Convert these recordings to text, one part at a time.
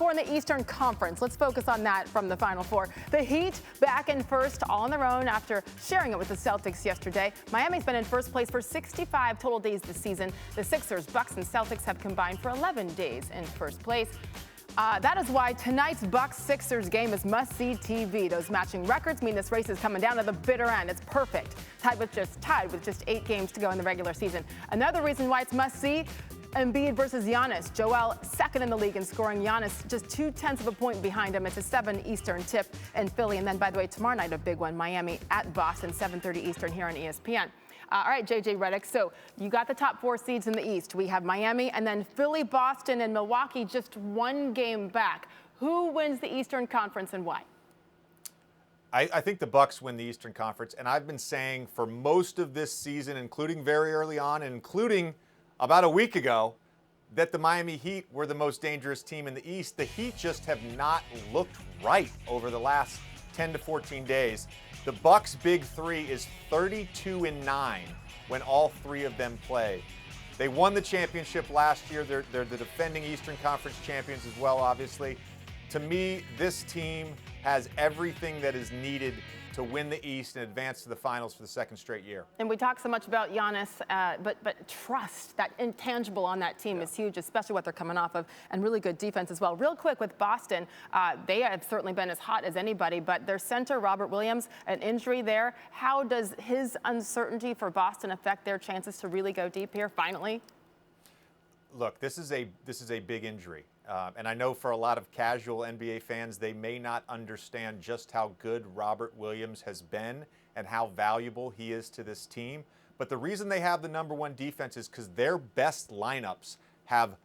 4 in the Eastern Conference. Let's focus on that from the Final Four. The Heat back in first all on their own after sharing it with the Celtics yesterday. Miami's been in first place for 65 total days this season. The Sixers, Bucks, and Celtics have combined for 11 days in first place. That is why tonight's Bucks-Sixers game is must-see TV. Those matching records mean this race is coming down to the bitter end. It's perfect. Tied with just 8 games to go in the regular season. Another reason why it's must-see, Embiid versus Giannis. Joel second in the league in scoring. Giannis just 0.2 of a point behind him. It's a 7 Eastern tip in Philly. And then, by the way, tomorrow night, a big one, Miami at Boston, 7:30 Eastern here on ESPN. All right, JJ Redick, so you got the top 4 seeds in the East. We have Miami and then Philly, Boston, and Milwaukee just 1 game back. Who wins the Eastern Conference and why? I think the Bucks win the Eastern Conference, and I've been saying for most of this season, including very early on, and including about a week ago, that the Miami Heat were the most dangerous team in the East. The Heat just have not looked right over the last 10 to 14 days. The Bucks' big three is 32-9 when all 3 of them play. They won the championship last year. They're the defending Eastern Conference champions as well, obviously. To me, this team has everything that is needed to win the East and advance to the finals for the 2nd straight year. And we talk so much about Giannis, but trust, that intangible on that team is huge, especially what they're coming off of, and really good defense as well. Real quick with Boston, they have certainly been as hot as anybody, but their center, Robert Williams, an injury there. How does his uncertainty for Boston affect their chances to really go deep here, finally? Look, this is a big injury. And I know for a lot of casual NBA fans, they may not understand just how good Robert Williams has been and how valuable he is to this team. But the reason they have the #1 defense is because their best lineups have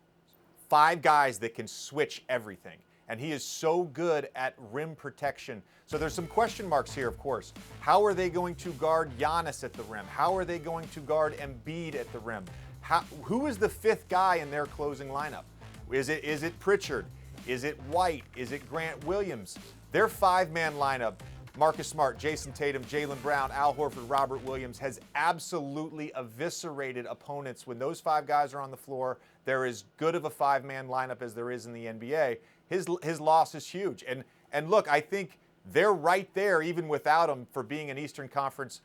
5 guys that can switch everything. And he is so good at rim protection. So there's some question marks here, of course. How are they going to guard Giannis at the rim? How are they going to guard Embiid at the rim? Who is the 5th guy in their closing lineup? Is it Pritchard? Is it White? Is it Grant Williams? Their 5-man lineup, Marcus Smart, Jason Tatum, Jaylen Brown, Al Horford, Robert Williams, has absolutely eviscerated opponents. When those 5 guys are on the floor, they're as good of a 5-man lineup as there is in the NBA. His loss is huge. And look, I think they're right there, even without him, for being an Eastern Conference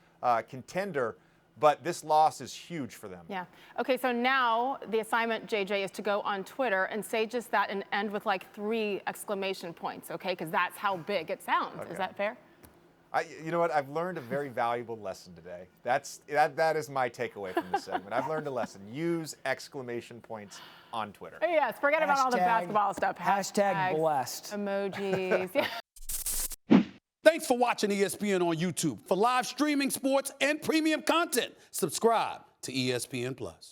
contender. But this loss is huge for them. Yeah. Okay, so now the assignment, JJ, is to go on Twitter and say just that and end with like 3 exclamation points, okay? Because that's how big it sounds. Okay. Is that fair? You know what? I've learned a very valuable lesson today. That is my takeaway from this segment. I've learned a lesson. Use exclamation points on Twitter. Yes, forget about all the basketball stuff. Hashtag blessed. Emojis. Yeah. Thanks for watching ESPN on YouTube. For live streaming, sports, and premium content, subscribe to ESPN+.